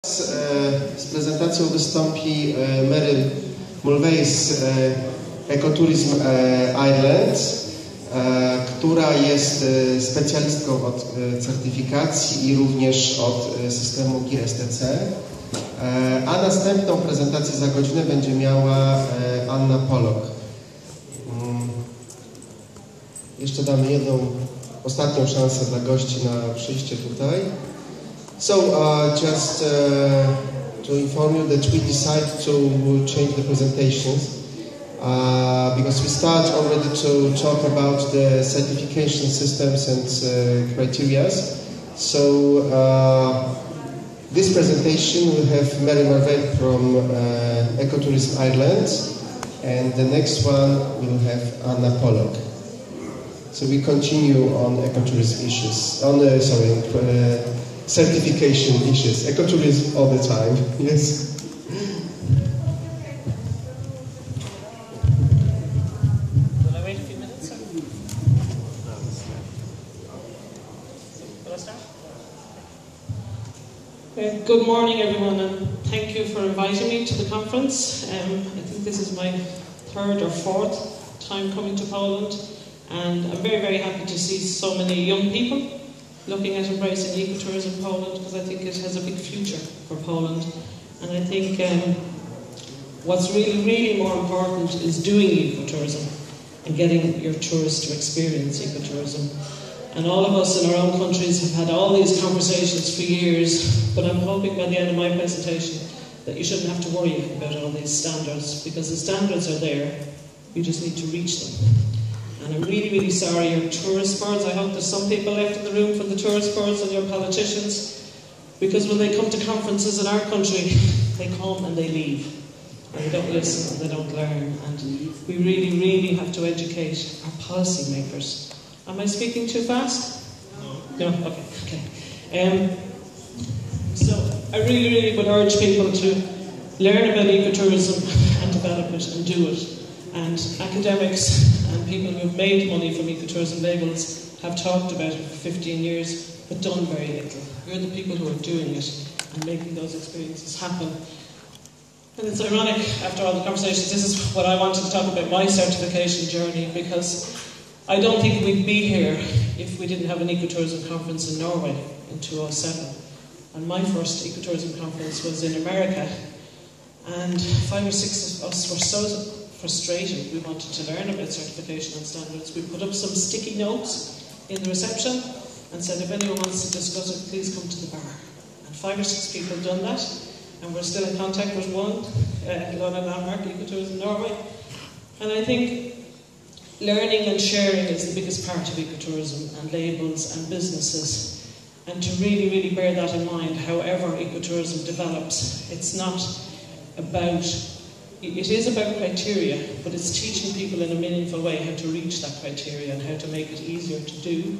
Z prezentacją wystąpi Mary Mulvey z Ecotourism Ireland, która jest specjalistką od certyfikacji i również od systemu GIR-STC. A następną prezentację za godzinę będzie miała Anna Pollock. Jeszcze damy jedną ostatnią szansę dla gości na przyjście tutaj. So, just to inform you that we decided to change the presentations because we start already to talk about the certification systems and criteria. So, this presentation will have Mary Mulvey from Ecotourism Ireland, and the next one will have Anna Pollock. So we continue on ecotourism issues, certification issues, ecotourism all the time, yes. Will I wait a few minutes? Or? Will I start? Good morning everyone, and thank you for inviting me to the conference. I think this is my third or fourth time coming to Poland, and I'm very, very happy to see so many young people looking at embracing ecotourism in Poland, because I think it has a big future for Poland. And I think what's really, really more important is doing ecotourism and getting your tourists to experience ecotourism. And all of us in our own countries have had all these conversations for years, but I'm hoping by the end of my presentation that you shouldn't have to worry about all these standards, because the standards are there, you just need to reach them. And I'm really, really sorry, your tourist boards, I hope there's some people left in the room from the tourist boards and your politicians, because when they come to conferences in our country, they come and they leave. And they don't listen and they don't learn. And we really, really have to educate our policy makers. Am I speaking too fast? No? Okay. So I really, really would urge people to learn about ecotourism and develop it and do it. And academics and people who have made money from ecotourism labels have talked about it for 15 years, but done very little. We're the people who are doing it and making those experiences happen. And it's ironic, after all the conversations, this is what I wanted to talk about, my certification journey, because I don't think we'd be here if we didn't have an ecotourism conference in Norway in 2007. And my first ecotourism conference was in America, and 5 or 6 of us were so frustrated. We wanted to learn about certification and standards. We put up some sticky notes in the reception and said, if anyone wants to discuss it, please come to the bar. And 5 or 6 people done that, and we're still in contact with one, Lona Landmark, Ecotourism Norway. And I think learning and sharing is the biggest part of ecotourism, and labels and businesses. And to really, really bear that in mind, however ecotourism develops, it's not about it is about criteria, but it's teaching people in a meaningful way how to reach that criteria and how to make it easier to do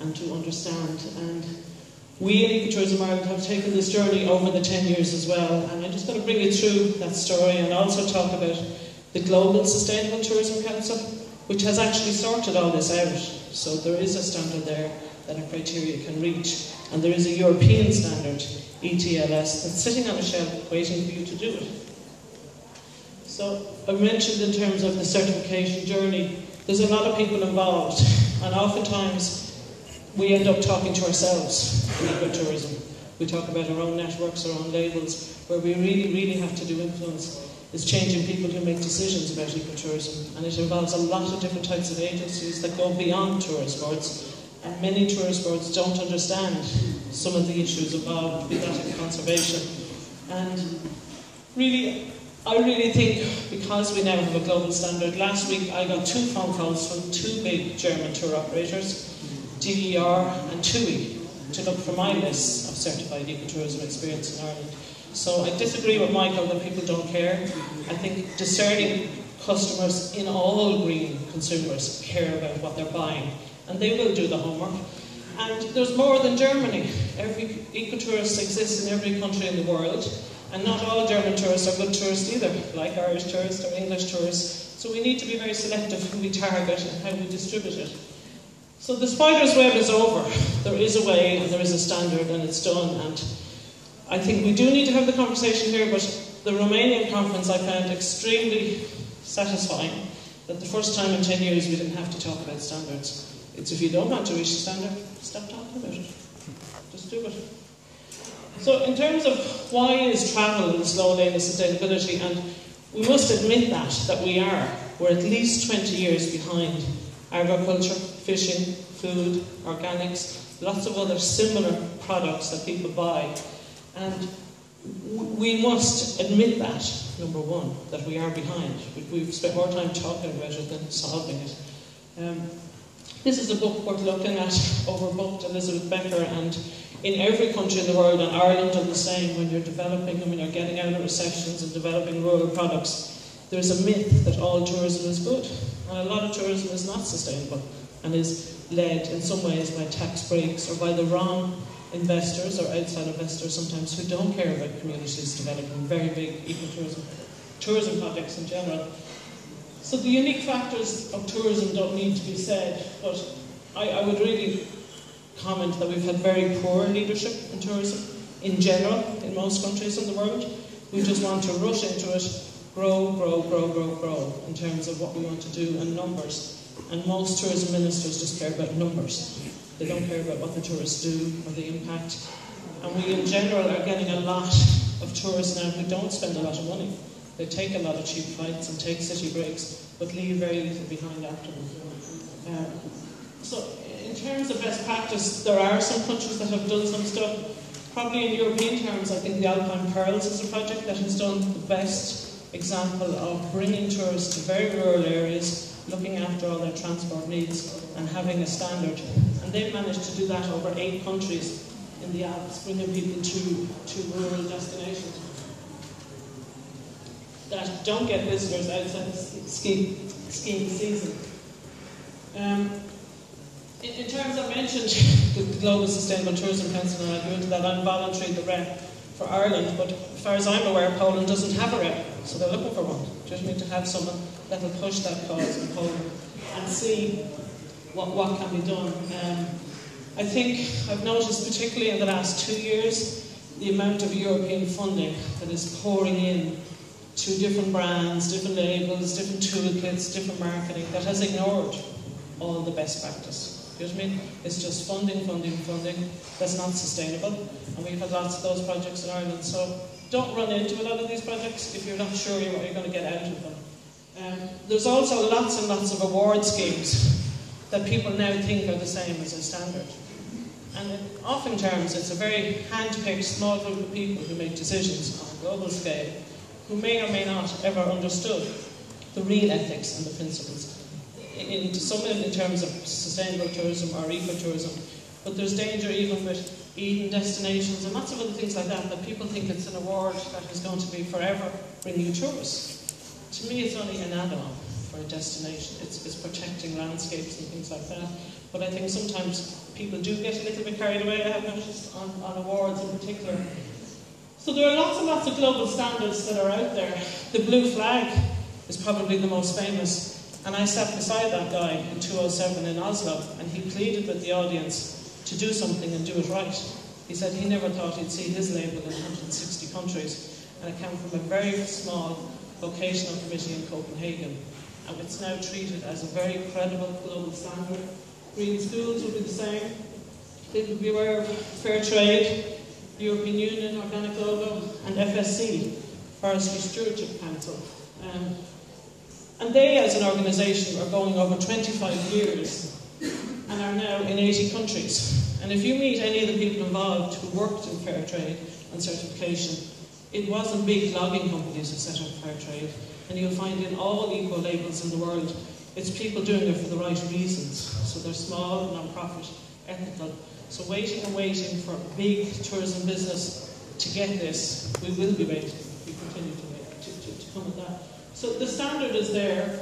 and to understand. And we in Ecotourism Ireland have taken this journey over the 10 years as well, and I'm just going to bring you through that story and also talk about the Global Sustainable Tourism Council, which has actually sorted all this out. So there is a standard there that a criteria can reach, and there is a European standard, ETLS, that's sitting on a shelf waiting for you to do it. So I mentioned in terms of the certification journey, there's a lot of people involved, and oftentimes we end up talking to ourselves in ecotourism. We talk about our own networks, our own labels. Where we really, really have to do influence is changing people who make decisions about ecotourism, and it involves a lot of different types of agencies that go beyond tourist boards, and many tourist boards don't understand some of the issues involved, be that in conservation. And really, I really think, because we now have a global standard, last week I got 2 phone calls from 2 big German tour operators, DER and TUI, to look for my list of certified ecotourism experience in Ireland. So I disagree with Michael that people don't care. I think discerning customers in all green consumers care about what they're buying, and they will do the homework. And there's more than Germany. Every ecotourist exists in every country in the world. And not all German tourists are good tourists either, like Irish tourists or English tourists. So we need to be very selective who we target and how we distribute it. So the spider's web is over. There is a way and there is a standard, and it's done. And I think we do need to have the conversation here, but the Romanian conference I found extremely satisfying that the first time in 10 years we didn't have to talk about standards. It's if you don't want to reach the standard, stop talking about it. Just do it. So in terms of why is travel in the slow lane of sustainability, and we must admit that we're at least 20 years behind agriculture, fishing, food, organics, lots of other similar products that people buy. And we must admit that, number one, that we are behind. We've spent more time talking about it than solving it. This is a book worth looking at, Overbooked, Elizabeth Becker, and in every country in the world, and Ireland does the same, when you're developing and when you're getting out of recessions and developing rural products, there's a myth that all tourism is good. And a lot of tourism is not sustainable and is led in some ways by tax breaks or by the wrong investors or outside investors sometimes who don't care about communities developing very big ecotourism, tourism projects in general. So the unique factors of tourism don't need to be said, but I would really comment that we've had very poor leadership in tourism in general in most countries in the world. We just want to rush into it, grow in terms of what we want to do and numbers. And most tourism ministers just care about numbers. They don't care about what the tourists do or the impact. And we in general are getting a lot of tourists now who don't spend a lot of money. They take a lot of cheap flights and take city breaks, but leave very little behind after them. So in terms of best practice, there are some countries that have done some stuff. Probably in European terms, I think the Alpine Pearls is a project that has done the best example of bringing tourists to very rural areas, looking after all their transport needs and having a standard. And they've managed to do that over 8 countries in the Alps, bringing people to rural destinations that don't get visitors outside the skiing season. In terms, I mentioned the Global Sustainable Tourism Council, and I'll go into that. I'm voluntary the rep for Ireland, but as far as I'm aware, Poland doesn't have a rep, so they're looking for one. Just need to have someone that will push that cause in Poland and see what can be done. I think I've noticed, particularly in the last 2 years, the amount of European funding that is pouring in to different brands, different labels, different toolkits, different marketing, that has ignored all the best practice. You know what I mean? It's just funding. That's not sustainable. And we've had lots of those projects in Ireland. So don't run into a lot of these projects if you're not sure what you're going to get out of them. There's also lots and lots of award schemes that people now think are the same as a standard. And often terms, it's a very hand-picked small group of people who make decisions on a global scale, who may or may not ever understood the real ethics and the principles. Some in terms of sustainable tourism or ecotourism, but there's danger even with Eden destinations and lots of other things like that people think it's an award that is going to be forever bring you tourists. To me, it's only an add-on for a destination. It's protecting landscapes and things like that. But I think sometimes people do get a little bit carried away, I have noticed, on awards in particular. So there are lots and lots of global standards that are out there. The blue flag is probably the most famous. And I sat beside that guy in 2007 in Oslo, and he pleaded with the audience to do something and do it right. He said he never thought he'd see his label in 160 countries, and it came from a very small vocational committee in Copenhagen. And it's now treated as a very credible global standard. Green schools will be the same. People be aware of fair trade, European Union, organic logo, and FSC, Forestry Stewardship Council. And they, as an organisation, are going over 25 years and are now in 80 countries. And if you meet any of the people involved who worked in fair trade and certification, it wasn't big logging companies who set up fair trade. And you'll find in all eco labels in the world, it's people doing it for the right reasons. So they're small, non-profit, ethical. So waiting for big tourism business to get this, we will be waiting. We continue to wait to come with that. So the standard is there.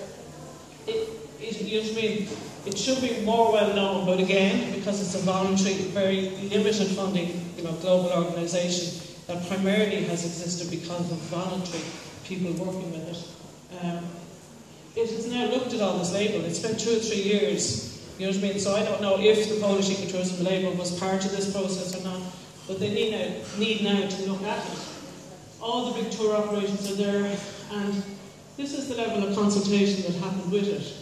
You know what I mean? It should be more well known, but again, because it's a voluntary, very limited funding, global organisation that primarily has existed because of voluntary people working with it. It has now looked at all this label. It's spent 2 or 3 years. You know what I mean? So I don't know if the Polish ecotourism label was part of this process or not. but they need now to look at it. All the big tour operators are there, and this is the level of consultation that happened with it.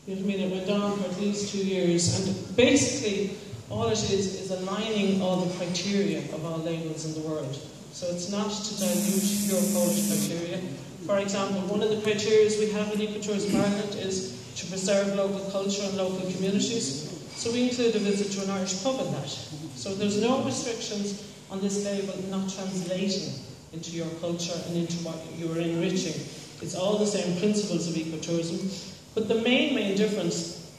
You know what I mean? It went on for at least 2 years, and basically all it is aligning all the criteria of all labels in the world. So it's not to dilute your Polish criteria. For example, one of the criteria we have in Ecotourism Ireland is to preserve local culture and local communities. So we include a visit to an Irish pub in that. So there's no restrictions on this label not translating into your culture and into what you are enriching. It's all the same principles of ecotourism. But the main difference,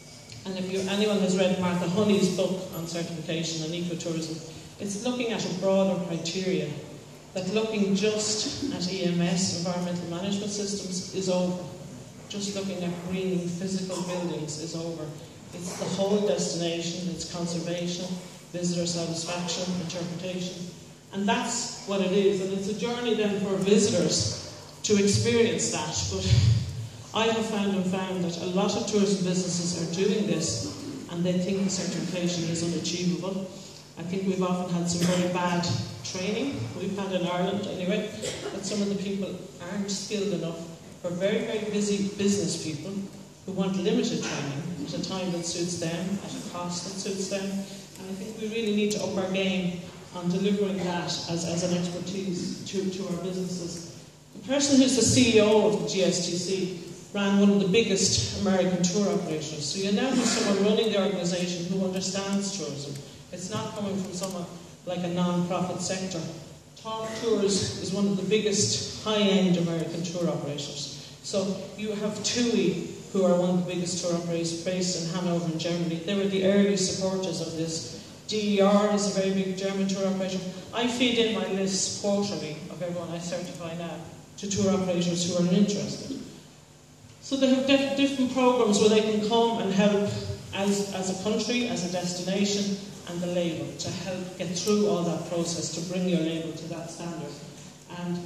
and if anyone has read Martha Honey's book on certification and ecotourism, it's looking at a broader criteria. That looking just at EMS, environmental management systems, is over. Just looking at greening physical buildings is over. It's the whole destination, it's conservation, visitor satisfaction, interpretation. And that's what it is. And it's a journey then for visitors to experience that. But I have found that a lot of tourism businesses are doing this and they think the certification is unachievable. I think we've often had some very bad training. We've had in Ireland anyway, that some of the people aren't skilled enough for very, very busy business people who want limited training at a time that suits them, at a cost that suits them. And I think we really need to up our game on delivering that as an expertise to our businesses. The person who's the CEO of the GSTC ran one of the biggest American tour operators. So you now have someone running the organisation who understands tourism. It's not coming from someone like a non-profit sector. Talk Tours is one of the biggest high-end American tour operators. So you have TUI, who are one of the biggest tour operators based in Hanover in Germany. They were the early supporters of this. DER is a very big German tour operator. I feed in my lists quarterly of everyone I certify now to tour operators who are interested. So they have different programs where they can come and help as a country, as a destination, and the label to help get through all that process to bring your label to that standard. And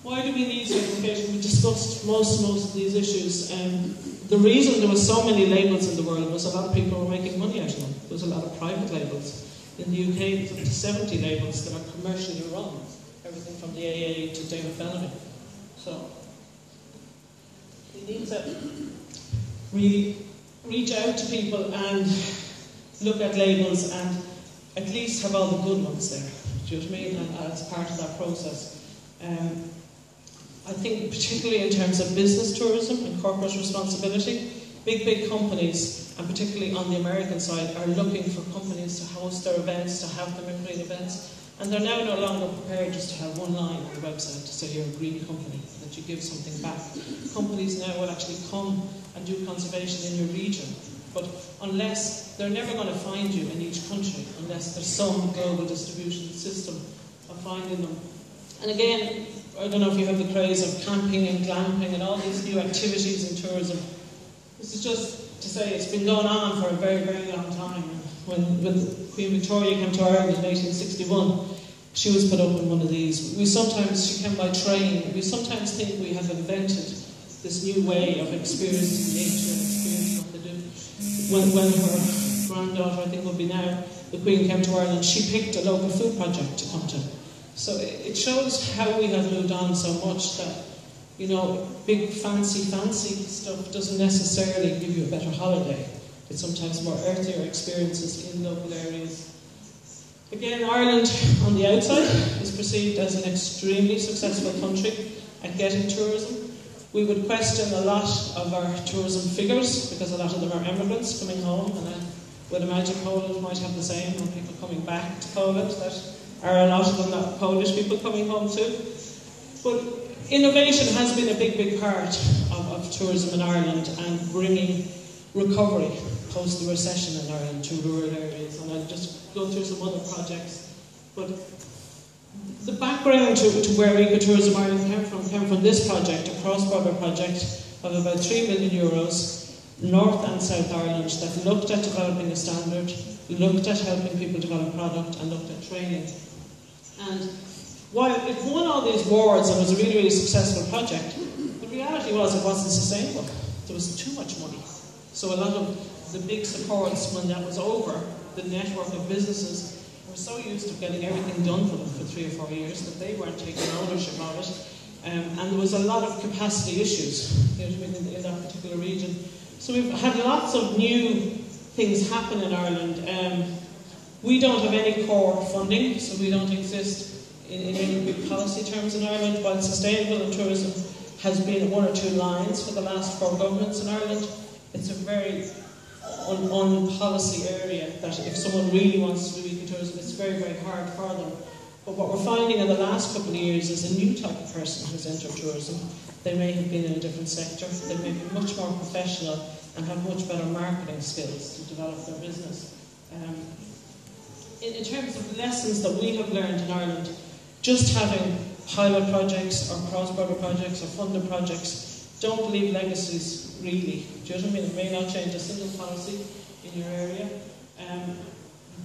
why do we need certification? We discussed most of these issues. The reason there were so many labels in the world was a lot of people were making money out of them. There was a lot of private labels. In the UK, there's up to 70 labels that are commercially run. Everything from the AA to David Bellamy. So we need to really reach out to people and look at labels and at least have all the good ones there. Do you know what I mean? And as part of that process. I think particularly in terms of business tourism and corporate responsibility, big companies, and particularly on the American side, are looking for companies to host their events, to have them in green events. And they're now no longer prepared just to have one line on the website to say you're a green company, that you give something back. Companies now will actually come and do conservation in your region. But unless, they're never going to find you in each country unless there's some global distribution system of finding them. And again, I don't know if you have the craze of camping and glamping and all these new activities in tourism. This is just to say it's been going on for a very, very long time. When Queen Victoria came to Ireland in 1861, she was put up in one of these. She came by train. We sometimes think we have invented this new way of experiencing nature and experiencing what they do. When her granddaughter, I think would be now, the Queen came to Ireland, she picked a local food project to come to. So it shows how we have moved on so much that, you know, big fancy stuff doesn't necessarily give you a better holiday. It's sometimes more earthier experiences in local areas. Again, Ireland on the outside is perceived as an extremely successful country at getting tourism. We would question a lot of our tourism figures because a lot of them are immigrants coming home, and I would imagine Poland might have the same, and people coming back to Poland, that are a lot of them not Polish people coming home too. But innovation has been a big part of tourism in Ireland and bringing recovery post the recession in Ireland to rural areas. And I'll just go through some other projects. But the background to where Ecotourism Ireland came from this project, a cross-border project of about €3 million, North and South Ireland, that looked at developing a standard, looked at helping people develop product, and looked at training. And while it won all these awards and was a really, really successful project, the reality was it wasn't sustainable. There was too much money. So a lot of the big supports, when that was over, the network of businesses were so used to getting everything done for them for 3 or 4 years that they weren't taking ownership of it. And there was a lot of capacity issues, you know what I mean, in that particular region. So we've had lots of new things happen in Ireland. We don't have any core funding, so we don't exist in any big policy terms in Ireland, while sustainable and tourism has been 1 or 2 lines for the last 4 governments in Ireland. It's a very un-policy area that if someone really wants to do ecotourism, it's very, very hard for them. But what we're finding in the last couple of years is a new type of person who's entered tourism. They may have been in a different sector, they may be much more professional and have much better marketing skills to develop their business. In terms of lessons that we have learned in Ireland, just having pilot projects or cross-border projects or funded projects don't leave legacies, really. Do you know what I mean? It may not change a single policy in your area.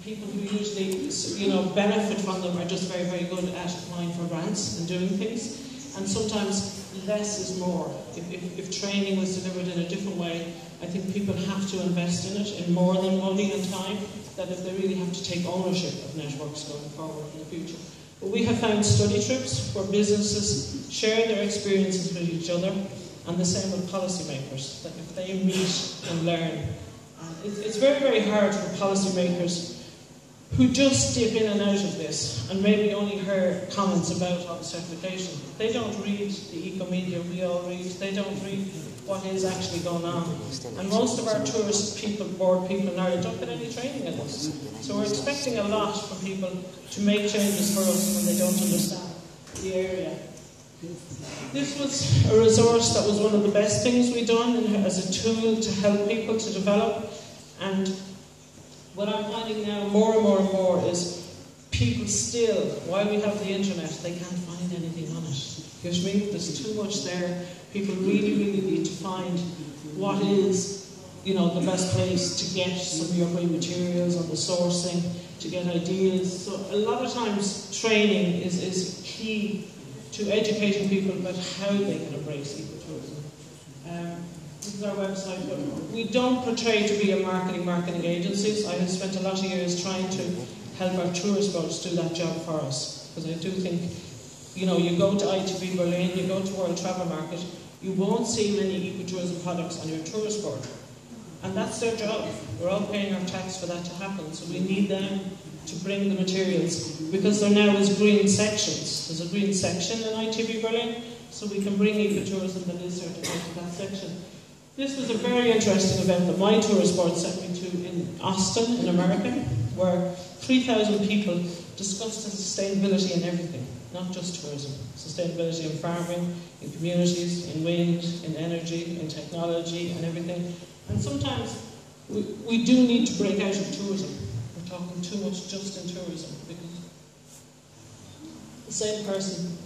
People who usually, benefit from them are just very, very good at applying for grants and doing things. And sometimes less is more. If training was delivered in a different way, I think people have to invest in it in more than money and time, that if they really have to take ownership of networks going forward in the future. But we have found study trips where businesses share their experiences with each other, and the same with policymakers, that if they meet and learn. It's very, very hard for policymakers who just dip in and out of this and maybe only heard comments about all the certification. They don't read the eco-media we all read. They don't read what is actually going on. And most of our tourist people, board people in Ireland don't get any training in this. So we're expecting a lot from people to make changes for us when they don't understand the area. This was a resource that was one of the best things we've done as a tool to help people to develop. And what I'm finding now more and more and more is people still, while we have the internet, they can't find anything on it. You know what I mean? There's too much there. People really, really need to find what is, the best place to get some of your green materials on the sourcing, to get ideas. So a lot of times training is key to educating people about how they can embrace ecotourism. This is our website, but we don't portray to be a marketing agencies. I have spent a lot of years trying to help our tourist boards do that job for us. Because I do think, you go to ITB Berlin, you go to World Travel Market, you won't see many ecotourism products on your tourist board. And that's their job. We're all paying our tax for that to happen. So we need them to bring the materials, because there now is green sections. There's a green section in ITB Berlin, so we can bring ecotourism that is certified to that section. This was a very interesting event that my tourist board sent me to in Austin, in America, where 3,000 people discussed sustainability in everything, not just tourism. Sustainability in farming, in communities, in wind, in energy, in technology, and everything. And sometimes we do need to break out of tourism. We're talking too much just in tourism, because the same person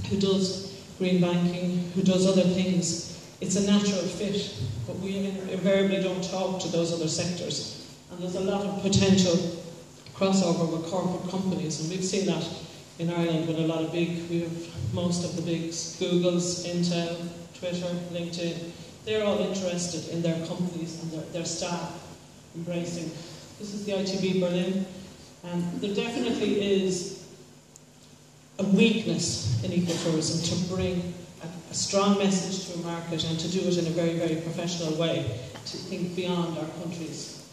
who does green banking, who does other things, it's a natural fit, but we invariably don't talk to those other sectors. And there's a lot of potential crossover with corporate companies, and we've seen that in Ireland with a lot of we have most of the bigs, Google's, Intel, Twitter, LinkedIn. They're all interested in their companies and their staff embracing. This is the ITB Berlin, and there definitely is a weakness in ecotourism to bring a strong message to a market and to do it in a very, very professional way, to think beyond our countries.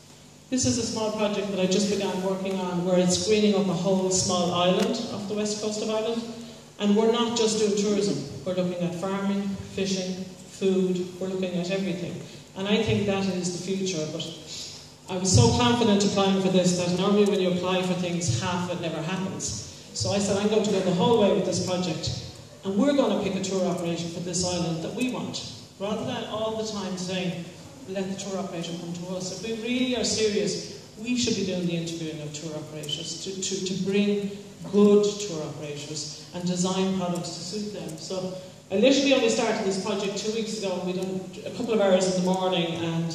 This is a small project that I just began working on, where it's greening up a whole small island off the west coast of Ireland. And we're not just doing tourism. We're looking at farming, fishing, food, we're looking at everything. And I think that is the future. But I was so confident applying for this that normally when you apply for things, half it never happens. So I said, I'm going to go the whole way with this project. And we're going to pick a tour operation for this island that we want. Rather than all the time saying, let the tour operator come to us. If we really are serious, we should be doing the interviewing of tour operators to bring good tour operators and design products to suit them. So I literally only started this project 2 weeks ago, and we done a couple of hours in the morning, and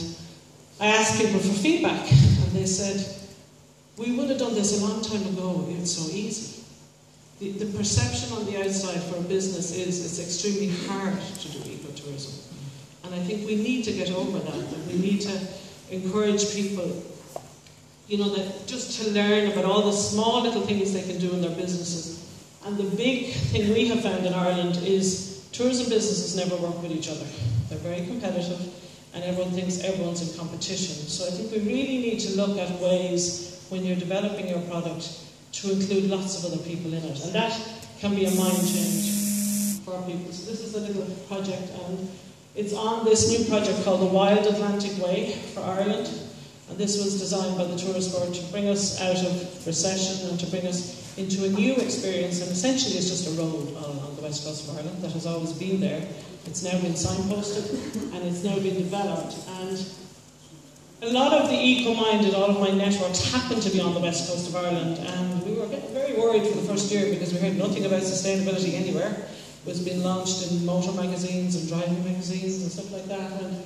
I asked people for feedback, and they said, we would have done this a long time ago, it's so easy. The perception on the outside for a business is it's extremely hard to do ecotourism. And I think we need to get over that, and we need to encourage people you know, that just to learn about all the small little things they can do in their businesses. And the big thing we have found in Ireland is tourism businesses never work with each other. They're very competitive, and everyone thinks everyone's in competition. So I think we really need to look at ways, when you're developing your product, to include lots of other people in it. And that can be a mind change for people. So this is a little project, and it's on this new project called the Wild Atlantic Way for Ireland. And this was designed by the Tourist Board to bring us out of recession and to bring us into a new experience. And essentially it's just a road all along the west coast of Ireland that has always been there. It's now been signposted and it's now been developed. And a lot of the eco-minded, all of my networks happen to be on the west coast of Ireland. And we were getting very worried for the first year because we heard nothing about sustainability anywhere. It was being launched in motor magazines and driving magazines and stuff like that. And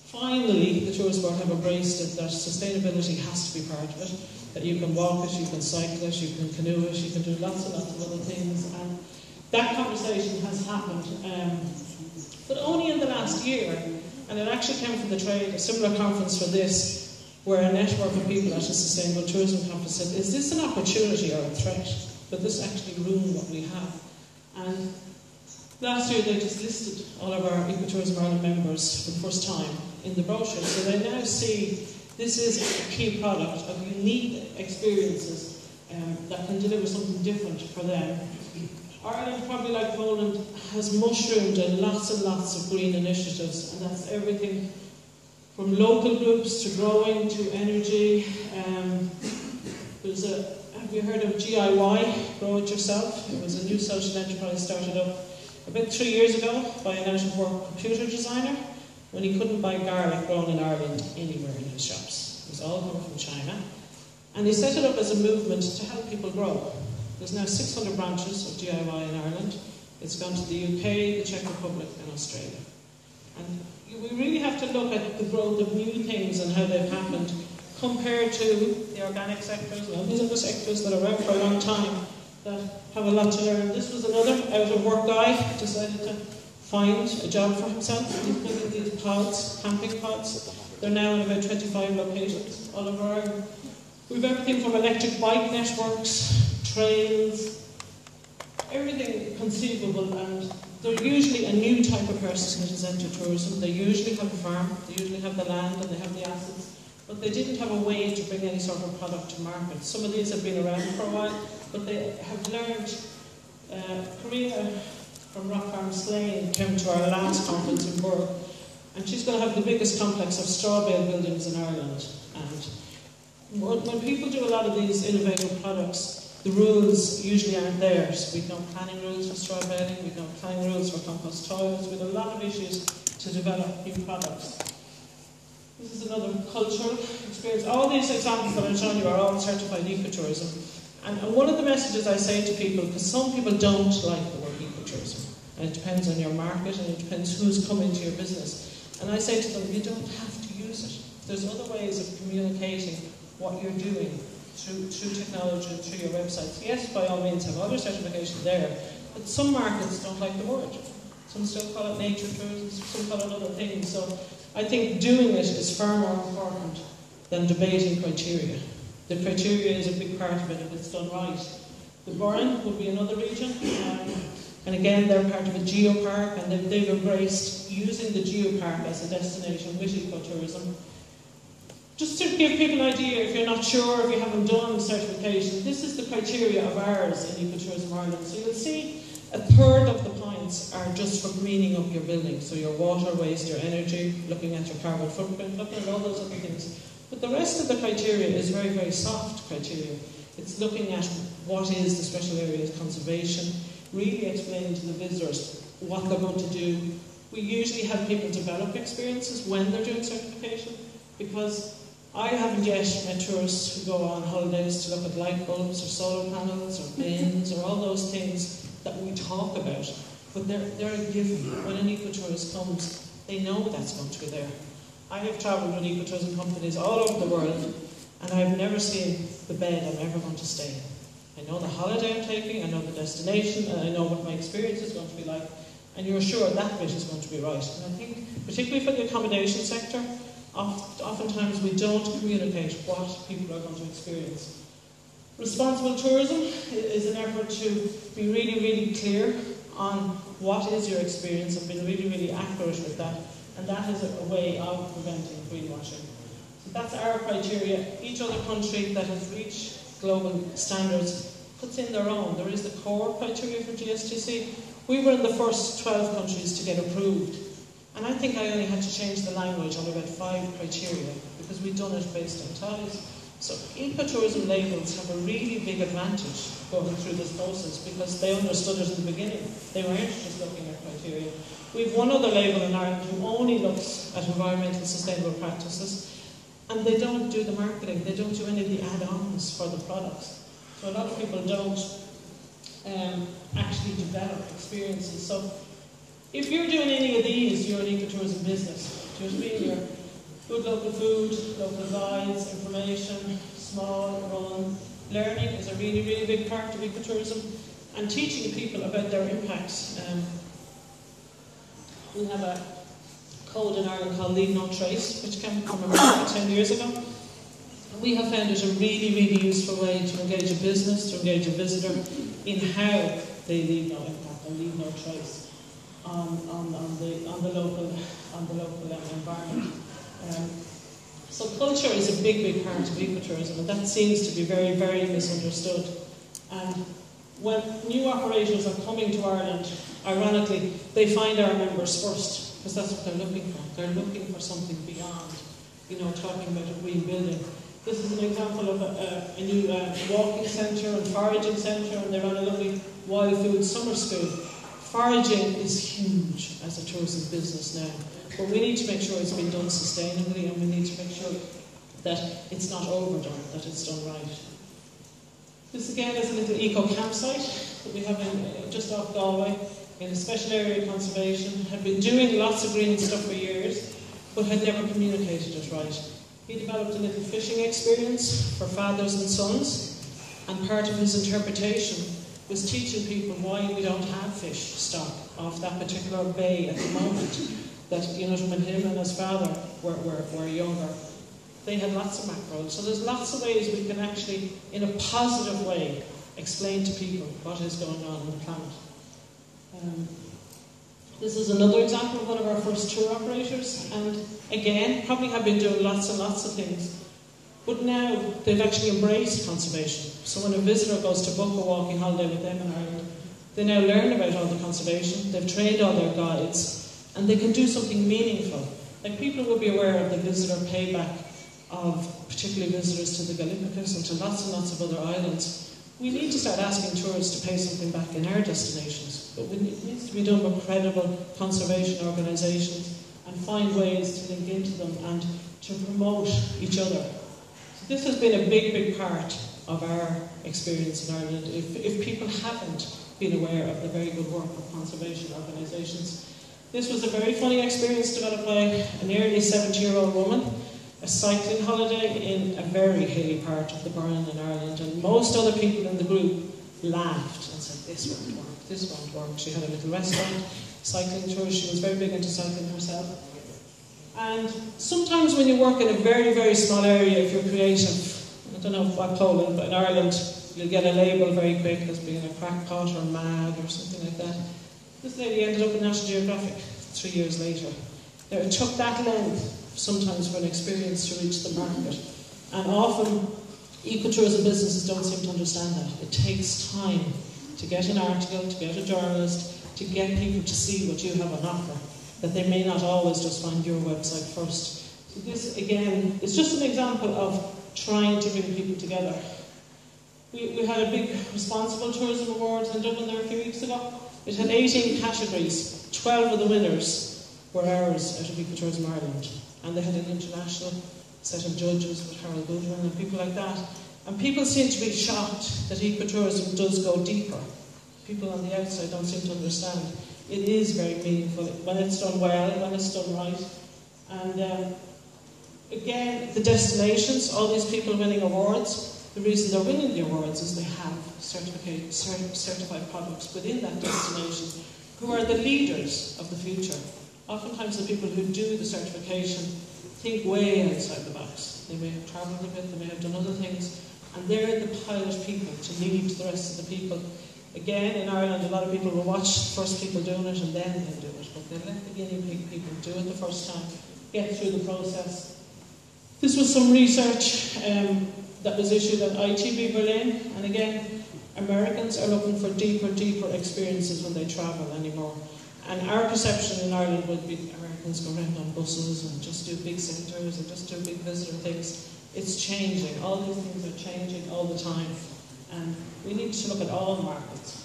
finally, the Tourist Board have embraced it, that sustainability has to be part of it, that you can walk it, you can cycle it, you can canoe it, you can do lots and lots of other things. And that conversation has happened, but only in the last year. And it actually came from the trade, a similar conference for this, where a network of people at a sustainable tourism conference said, is this an opportunity or a threat? But this actually ruin what we have. And last year they just listed all of our Ecotourism Ireland members for the first time in the brochure, so they now see this is a key product of unique experiences that can deliver something different for them. Ireland, probably like Poland, has mushroomed in lots and lots of green initiatives, and that's everything from local groups to growing to energy. Have you heard of GIY, Grow It Yourself? It was a new social enterprise started up about 3 years ago by an out-of-work computer designer when he couldn't buy garlic grown in Ireland anywhere in his shops. It was all coming from China. And he set it up as a movement to help people grow. There's now 600 branches of GIY in Ireland. It's gone to the UK, the Czech Republic and Australia. And we really have to look at the growth of new things and how they've happened compared to the organic sectors and all these other sectors that are around for a long time that have a lot to learn. This was another out-of-work guy who decided to find a job for himself. He's building these pods, camping pods. They're now in about 25 locations all over Ireland. We've everything from electric bike networks, trails, everything conceivable, and they're usually a new type of person that is into tourism. They usually have a farm, they usually have the land and they have the assets, but they didn't have a way to bring any sort of product to market. Some of these have been around for a while, but they have learned. Karina from Rock Farm Slane came to our last conference in Burg, and she's going to have the biggest complex of straw bale buildings in Ireland. And when people do a lot of these innovative products, the rules usually aren't there. So we don't planning rules for straw baling, we don't planning rules for compost toilets, we have a lot of issues to develop new products. This is another cultural experience. All these examples that I'm showing you are all certified ecotourism. And one of the messages I say to people, because some people don't like the word ecotourism, and it depends on your market and it depends who's coming to your business. And I say to them, you don't have to use it. There's other ways of communicating what you're doing through technology and through your websites. Yes, by all means, have other certification there, but some markets don't like the word. Some still call it nature tourism, some call it other things. So I think doing it is far more important than debating criteria. The criteria is a big part of it if it's done right. The Burren would be another region, and again they're part of a geopark, and they've embraced using the geopark as a destination with ecotourism. Just to give people an idea, if you're not sure, if you haven't done certification, this is the criteria of ours in Ecotourism Ireland. So you'll see a third of the points are just for greening up your building. So your water, waste, your energy, looking at your carbon footprint, looking at all those other things. But the rest of the criteria is very, very soft criteria. It's looking at what is the special area of conservation, really explaining to the visitors what they're going to do. We usually have people develop experiences when they're doing certification, because I haven't yet met tourists who go on holidays to look at light bulbs or solar panels or bins or all those things that we talk about. But they're a given. When an ecotourist comes, they know that's going to be there. I have travelled with ecotourism companies all over the world, and I've never seen the bed I'm ever going to stay in. I know the holiday I'm taking, I know the destination, and I know what my experience is going to be like, and you're sure that bit is going to be right. And I think, particularly for the accommodation sector, Oftentimes we don't communicate what people are going to experience. Responsible tourism is an effort to be really, really clear on what is your experience and being really, really accurate with that. And that is a way of preventing greenwashing. So that's our criteria. Each other country that has reached global standards puts in their own. There is the core criteria for GSTC. We were in the first 12 countries to get approved. And I think I only had to change the language on about 5 criteria because we'd done it based on ties. So ecotourism labels have a really big advantage going through this process because they understood it in the beginning. They weren't just looking at criteria. We have one other label in Ireland who only looks at environmental sustainable practices, and they don't do the marketing, they don't do any of the add-ons for the products. So a lot of people don't actually develop experiences. So if you're doing any of these, you're an ecotourism business. Do you know what I mean? You're good local food, local guides, information, small, run. Learning is a really, really big part of ecotourism, and teaching people about their impacts. We have a code in Ireland called Leave No Trace, which came from America 10 years ago. We have found it a really, really useful way to engage a business, to engage a visitor in how they leave no impact and leave no trace on the local environment. So culture is a big, big part of ecotourism, and that seems to be very, very misunderstood. And when new operators are coming to Ireland, ironically, they find our members first, because that's what they're looking for. They're looking for something beyond, talking about a green building. This is an example of a new walking centre and foraging centre, and they run a lovely wild food summer school. Foraging is huge as a tourism business now, but we need to make sure it's been done sustainably, and we need to make sure that it's not overdone, that it's done right. This again is a little eco campsite that we have just off Galway in a special area of conservation. Had been doing lots of green stuff for years, but had never communicated it right. He developed a little fishing experience for fathers and sons, and part of his interpretation was teaching people why we don't have fish stock off that particular bay at the moment. That, when him and his father were younger, they had lots of mackerel. So there's lots of ways we can actually, in a positive way, explain to people what is going on the planet. This is another example of one of our first tour operators, and again, probably have been doing lots and lots of things, but now they've actually embraced conservation. So when a visitor goes to book a walking holiday with them in Ireland, they now learn about all the conservation, they've trained all their guides, and they can do something meaningful. Like, people will be aware of the visitor payback of particularly visitors to the Galapagos and to lots of other islands. We need to start asking tourists to pay something back in our destinations, but it needs to be done by credible conservation organisations and find ways to link into them and to promote each other. So this has been a big, big part of our experience in Ireland. If people haven't been aware of the very good work of conservation organisations. This was a very funny experience developed by a nearly 70-year-old woman, a cycling holiday in a very hilly part of the Burren in Ireland, and most other people in the group laughed and said, this won't work, this won't work. She had a little restaurant, cycling tour, she was very big into cycling herself. And sometimes when you work in a very, very small area, if you're creative, I don't know what Poland, but in Ireland, you'll get a label very quick as being a crackpot or mad or something like that. This lady ended up in National Geographic 3 years later. Now, it took that length sometimes for an experience to reach the market. And often, ecotourism businesses don't seem to understand that. It takes time to get an article, to get a journalist, to get people to see what you have on offer, that they may not always just find your website first. So this, again, is just an example of trying to bring people together. We had a big Responsible Tourism Awards in Dublin there a few weeks ago. It had 18 categories. 12 of the winners were ours out of Ecotourism Ireland. And they had an international set of judges with Harold Goodwin and people like that. And people seem to be shocked that ecotourism does go deeper. People on the outside don't seem to understand. It is very meaningful when it's done well, when it's done right. And again, the destinations, all these people winning awards, the reason they're winning the awards is they have certified products within that destination who are the leaders of the future. Oftentimes the people who do the certification think way outside the box. They may have travelled a bit, they may have done other things, and they're the pilot people to lead the rest of the people. Again, in Ireland, a lot of people will watch first people doing it and then they do it, but they let the guinea pig people do it the first time, get through the process. This was some research that was issued at ITB Berlin, and again, Americans are looking for deeper experiences when they travel anymore. And our perception in Ireland would be Americans go around on buses and just do big centres and just do big visitor things. It's changing. All these things are changing all the time. And we need to look at all markets.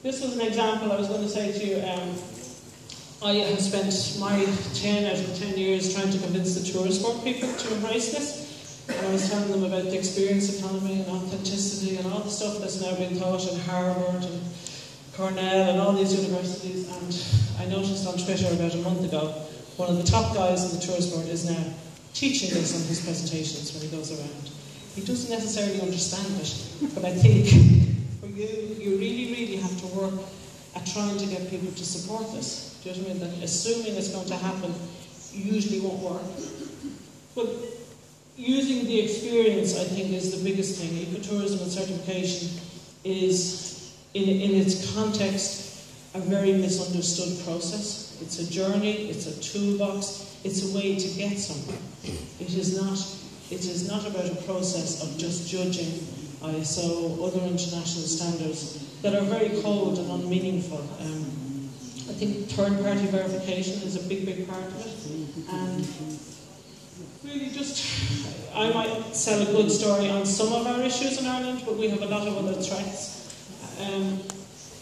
This was an example I was going to say to you. I have spent my 10 out of 10 years trying to convince the tourist board people to embrace this. And I was telling them about the experience economy and authenticity and all the stuff that's now being taught in Harvard and Cornell and all these universities. And I noticed on Twitter about a month ago, one of the top guys in the tourist board is now teaching this on his presentations when he goes around. He doesn't necessarily understand it, but I think for you really have to work at trying to get people to support this. Do you know what I mean? That assuming it's going to happen usually won't work. But using the experience, I think, is the biggest thing. Ecotourism and certification is, in its context, a very misunderstood process. It's a journey, it's a toolbox, it's a way to get somewhere. It is not about a process of just judging ISO, other international standards that are very cold and unmeaningful. I think third-party verification is a big part of it. And really I might sell a good story on some of our issues in Ireland, but we have a lot of other threats.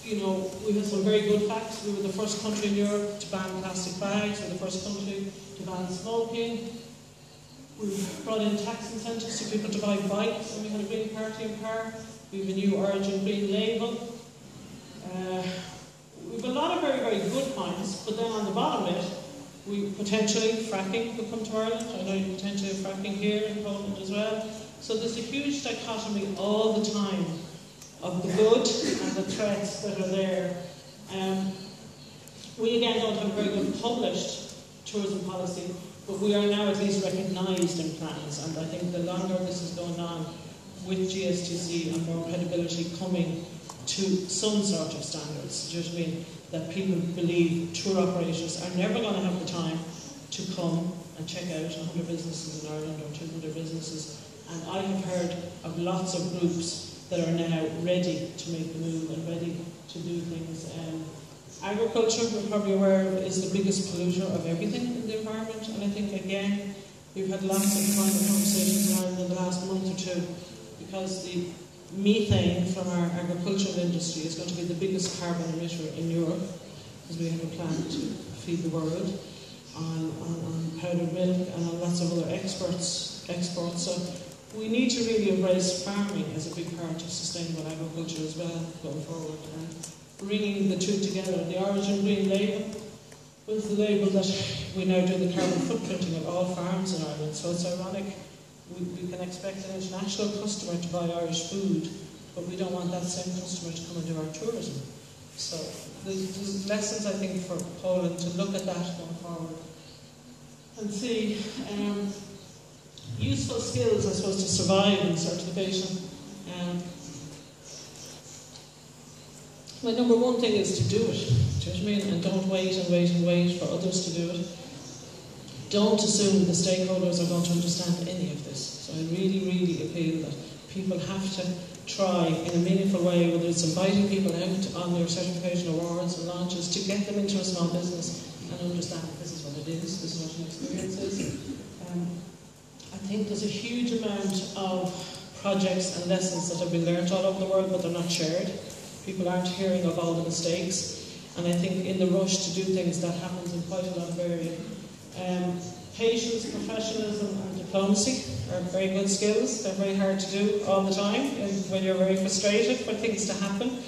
We have some very good facts. We were the first country in Europe to ban plastic bags. We were the first country to ban smoking. We brought in tax incentives for people to buy bikes, and we had a green party in power. We have a new Origin Green label. We have a lot of very good points, but then on the bottom of it, we potentially, fracking could come to Ireland. I know you potentially have fracking here in Poland as well. So there's a huge dichotomy all the time of the good and the threats that are there. We again don't have a very good published tourism policy, but we are now at least recognised in plans, and I think the longer this is going on with GSTC and more credibility coming to some sort of standards, do you know what I mean? That people believe tour operators are never going to have the time to come and check out 100 businesses in Ireland or 200 businesses. And I have heard of lots of groups that are now ready to make the move and ready to do things. Agriculture, we're probably aware of, is the biggest polluter of everything in the environment. And I think, again, we've had lots of climate conversations in Ireland in the last month or two, because the methane from our agricultural industry is going to be the biggest carbon emitter in Europe, because we have a plan to feed the world on powdered milk and on lots of other exports. So we need to really embrace farming as a big part of sustainable agriculture as well going forward. And bringing the two together. The Origin Green label was the label that we now do the carbon footprinting of all farms in Ireland. So it's ironic. We can expect an international customer to buy Irish food, but we don't want that same customer to come and do our tourism. So there's lessons, I think, for Poland to look at that going forward and see useful skills, I suppose, to survive in certification. My number one thing is to do it. Do you know what I mean? And don't wait for others to do it. Don't assume the stakeholders are going to understand any of this. So I really appeal that people have to try in a meaningful way, whether it's inviting people out on their certification awards and launches, to get them into a small business and understand that this is what it is, this is what an experience is. I think there's a huge amount of projects and lessons that have been learned all over the world, but they're not shared. People aren't hearing of all the mistakes. And I think in the rush to do things, that happens in quite a lot of areas. Patience, professionalism and diplomacy are very good skills. They're very hard to do all the time when you're very frustrated for things to happen.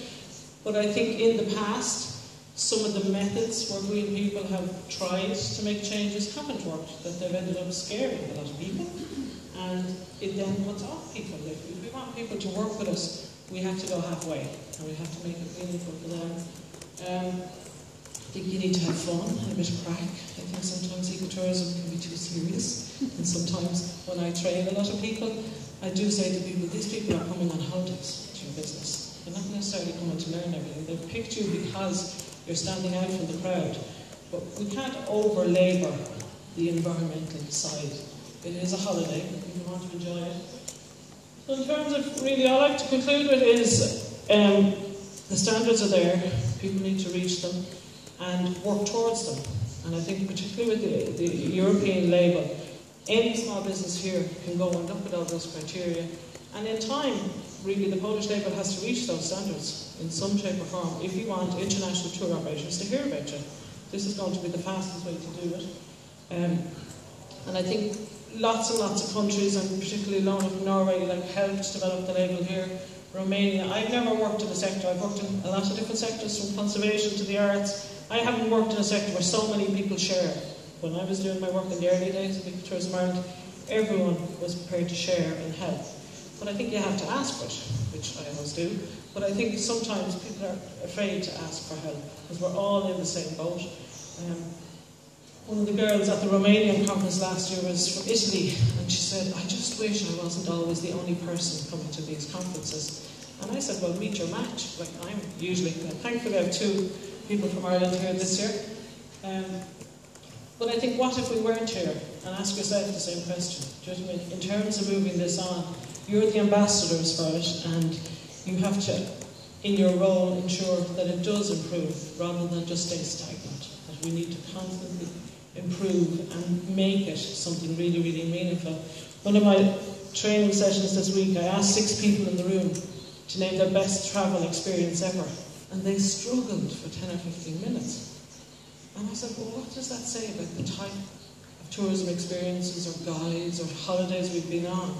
But I think in the past, some of the methods where green people have tried to make changes haven't worked, that they've ended up scaring a lot of people. And it then puts off people. If we want people to work with us, we have to go halfway, and we have to make it meaningful for them. think you need to have fun and a bit of crack. I think sometimes ecotourism can be too serious, and sometimes when I train a lot of people, I do say to people, these people are coming on holidays to your business. They're not necessarily coming to learn everything. They've picked you because you're standing out from the crowd. But we can't over-labour the environmental side. It is a holiday, and people want to enjoy it. So in terms of, really, all I like to conclude with is the standards are there, people need to reach them and work towards them. And I think particularly with the European label, any small business here can go and look at all those criteria. And in time, really, the Polish label has to reach those standards in some shape or form if you want international tour operators to hear about you. This is going to be the fastest way to do it. And I think lots and lots of countries, and particularly Norway, like helped develop the label here. Romania. I've never worked in a sector. I've worked in a lot of different sectors, from conservation to the arts. I haven't worked in a sector where so many people share. When I was doing my work in the early days of Ecotourism Ireland, everyone was prepared to share and help. But I think you have to ask for it, which I always do. But I think sometimes people are afraid to ask for help, because we're all in the same boat. One of the girls at the Romanian conference last year was from Italy, and she said, I just wish I wasn't always the only person coming to these conferences. And I said, well, meet your match. Like, I'm usually, thankfully I have 2 people from Ireland here this year. But I think, what if we weren't here? And ask yourself the same question. Do you know what I mean? In terms of moving this on, you're the ambassadors for it, and you have to, in your role, ensure that it does improve rather than just stay stagnant. That we need to constantly improve and make it something really, really meaningful. One of my training sessions this week, I asked 6 people in the room to name their best travel experience ever, and they struggled for 10 or 15 minutes. And I said, well, what does that say about the type of tourism experiences or guides or holidays we've been on?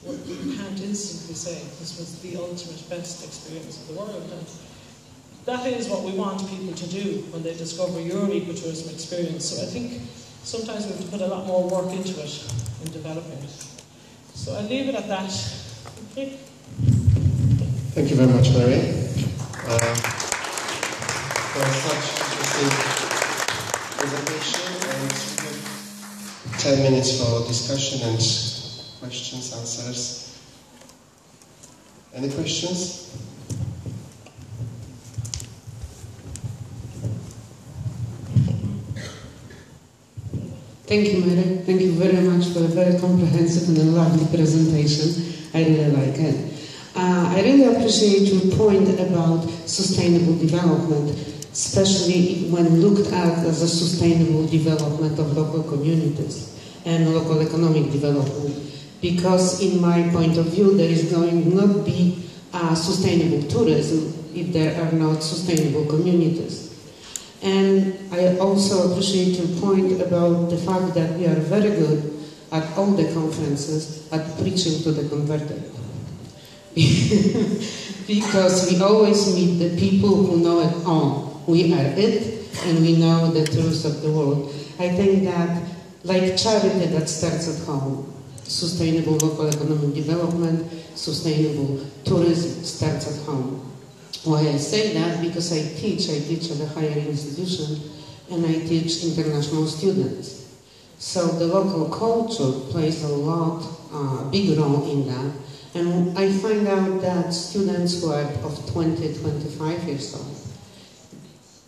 Well, you can't instantly say this was the ultimate best experience of the world. And that is what we want people to do when they discover your ecotourism experience. So I think sometimes we have to put a lot more work into it in developing it. So I'll leave it at that. Okay. Thank you very much, Mary, for such interesting presentation. And we have 10 minutes for discussion and questions, answers. Any questions? Thank you, Mary. Thank you very much for a very comprehensive and a lovely presentation. I really like it. I really appreciate your point about sustainable development, especially when looked at as a sustainable development of local communities and local economic development. Because in my point of view, there is going to not be sustainable tourism if there are not sustainable communities. And I also appreciate your point about the fact that we are very good at all the conferences at preaching to the converted. Because we always meet the people who know it all. We are it, and we know the truth of the world. I think that, like charity that starts at home, sustainable local economic development, sustainable tourism starts at home. Why I say that? Because I teach at a higher institution, and I teach international students. So the local culture plays a big role in that. And I find out that students who are of 20, 25 years old,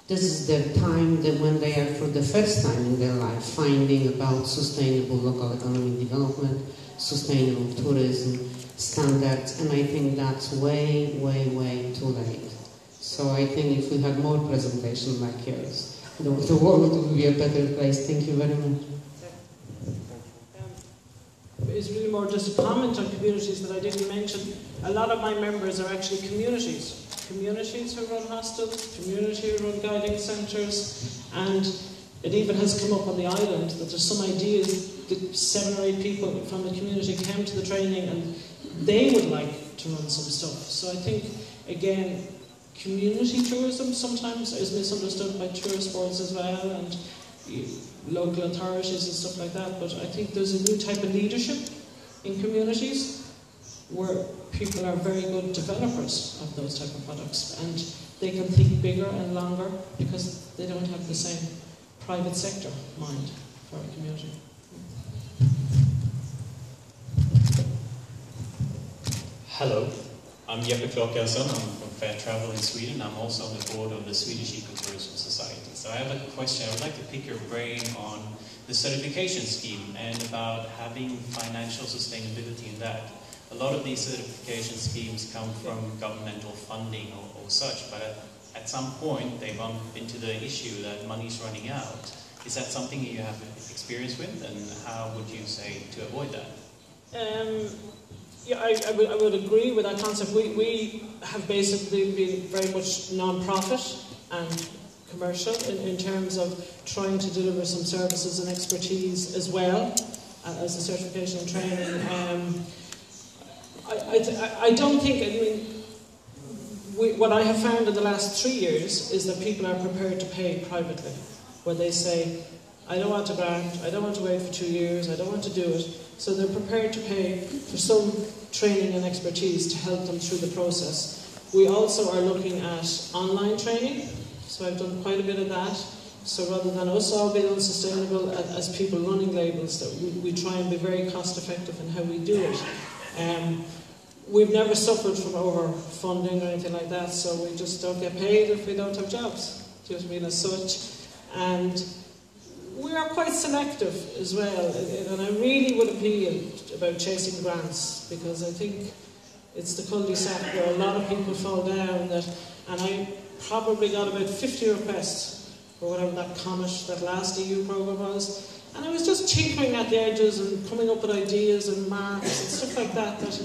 this is their time when they are for the first time in their life finding about sustainable local economic development, sustainable tourism, standards, and I think that's way, way, way too late. So I think if we had more presentation like yours, the world would be a better place. Thank you very much. It's really more just a comment on communities that I didn't mention. A lot of my members are actually communities. Communities who run hostels, community who run guiding centres, and it even has come up on the island that there's some ideas that 7 or 8 people from the community came to the training and they would like to run some stuff. So I think, again, community tourism sometimes is misunderstood by tourist boards as well, and local authorities and stuff like that, but I think there's a new type of leadership in communities where people are very good developers of those type of products, and they can think bigger and longer because they don't don't have the same private sector mind for our community. Hello, I'm Jachranka. I'm from Fair Travel in Sweden. I'm also on the board of the Swedish Ecotourism Society. So I have a question. I would like to pick your brain on the certification scheme and about having financial sustainability in that. A lot of these certification schemes come from governmental funding or such, but at some point they bump into the issue that money is running out. Is that something you have experience with, and how would you say to avoid that? Yeah, I would agree with that concept. We have basically been very much non-profit and commercial in terms of trying to deliver some services and expertise as well as a certification and training. I don't think, I mean, what I have found in the last 3 years is that people are prepared to pay privately, where they say, I don't want a grant, I don't want to wait for 2 years, I don't want to do it. So they're prepared to pay for some training and expertise to help them through the process. We also are looking at online training, so I've done quite a bit of that. So rather than us all being unsustainable as people running labels, that we try and be very cost effective in how we do it. We've never suffered from overfunding or anything like that, so we just don't get paid if we don't have jobs. Do you know what I mean, as such? And we are quite selective as well, and I really would appeal about chasing grants, because I think it's the cul-de-sac where a lot of people fall down. And I probably got about 50 requests for whatever that Comet, that last EU programme was, and I was just tinkering at the edges and coming up with ideas and marks and stuff like that, that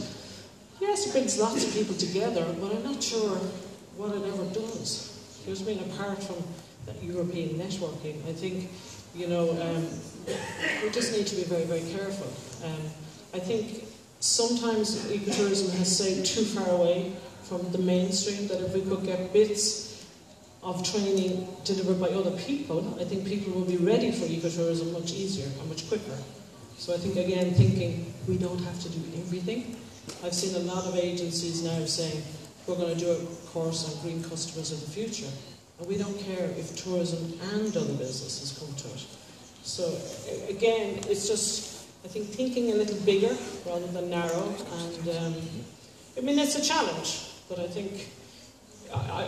yes, it brings lots of people together, but I'm not sure what it ever does. You know what I mean? Apart from that European networking, I think, you know, we just need to be very, very careful. I think sometimes ecotourism has stayed too far away from the mainstream, that if we could get bits of training delivered by other people, I think people will be ready for ecotourism much easier and much quicker. So I think, again, thinking we don't have to do everything. I've seen a lot of agencies now saying, we're going to do a course on green customers of the future. And we don't care if tourism and other businesses come to it. So, again, it's just, I think, thinking a little bigger rather than narrow. And, I mean, it's a challenge, but I think I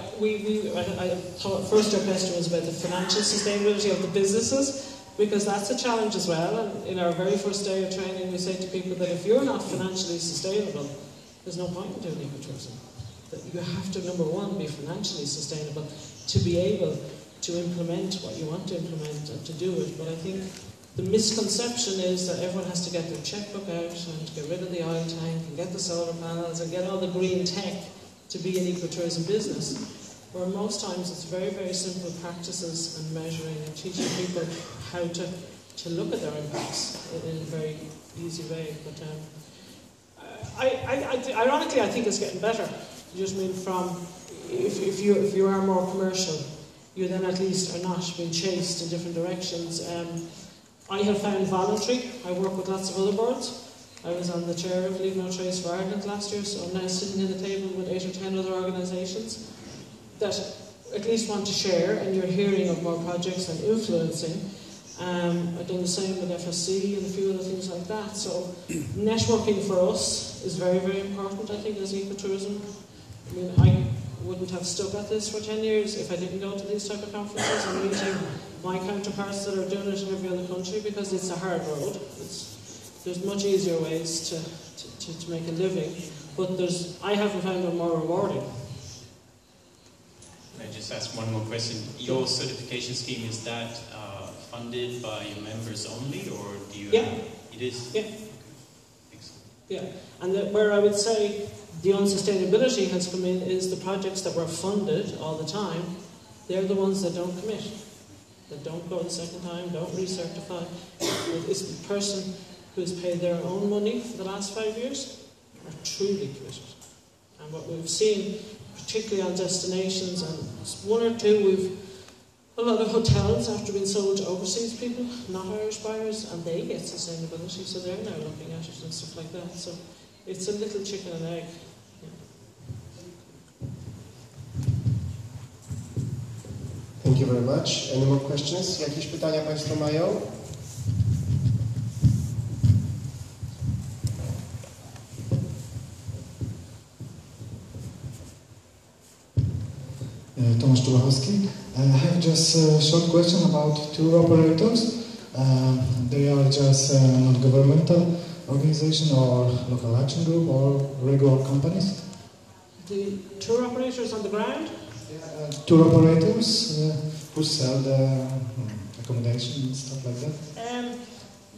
thought first your question was about the financial sustainability of the businesses, because that's a challenge as well. And in our very first day of training, we say to people that if you're not financially sustainable, there's no point in doing ecotourism. That you have to, number one, be financially sustainable to be able to implement what you want to implement and to do it. But I think the misconception is that everyone has to get their checkbook out and get rid of the oil tank and get the solar panels and get all the green tech to be an ecotourism business, where most times it's very, very simple practices and measuring and teaching people how to look at their impacts in a very easy way. But ironically, I think it's getting better. You just mean from, if you are more commercial, you then at least are not being chased in different directions. I have found voluntary. I work with lots of other boards. I was on the chair of Leave No Trace for Ireland last year, so I'm now sitting at a table with 8 or 10 other organisations that at least want to share, and you're hearing of more projects and influencing. I've done the same with FSC and a few other things like that. So networking for us is very, very important, I think, as ecotourism. I mean, I wouldn't have stuck at this for 10 years if I didn't go to these type of conferences and meeting my counterparts that are doing it in every other country, because it's a hard road. There's much easier ways to make a living, but I haven't found them more rewarding. Can I just ask one more question? Your certification scheme, is that funded by your members only, or do you have, it is? Yeah. Yeah, and where I would say the unsustainability has come in is the projects that were funded all the time, they're the ones that don't commit, that don't go the second time, don't recertify. It's the person who's paid their own money for the last 5 years are truly committed. And what we've seen, particularly on destinations, and one or two, a lot of hotels after being sold to overseas people, not Irish buyers, and they get sustainability, so they're now looking at it and stuff like that. So it's a little chicken and egg. Thank you very much. Any more questions? Jakieś pytania Państwo mają? Tomasz Czubachowski. I have just a short question about tour operators. They are just a non-governmental organization or local action group or regular companies? The tour operators on the ground? Tour operators who sell the accommodation and stuff like that?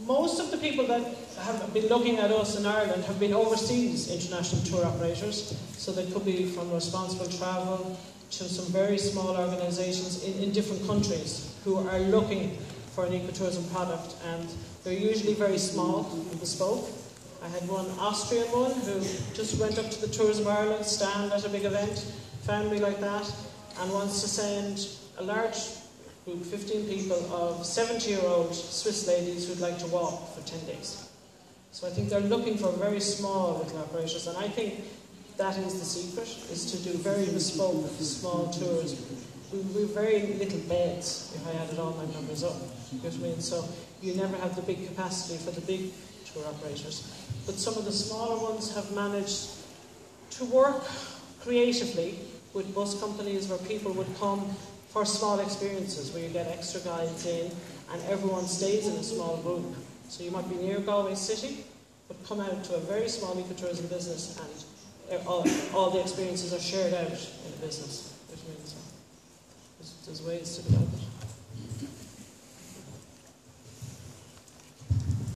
Most of the people that have been looking at us in Ireland have been overseas international tour operators. So they could be from responsible travel to some very small organisations in different countries who are looking for an ecotourism product, and they're usually very small and bespoke. I had one Austrian one who just went up to the Tourism Ireland stand at a big event, found me like that, and wants to send a large group, 15 people, of 70-year-old Swiss ladies who'd like to walk for 10 days. So I think they're looking for very small little operators, and I think that is the secret, is to do very bespoke, small tours. We've very little beds, if I added all my numbers up. You know what I mean? So you never have the big capacity for the big tour operators. But some of the smaller ones have managed to work creatively with bus companies where people would come for small experiences, where you get extra guides in and everyone stays in a small group. So you might be near Galway City, but come out to a very small ecotourism business and all the experiences are shared out in the business. So there's ways to go about it.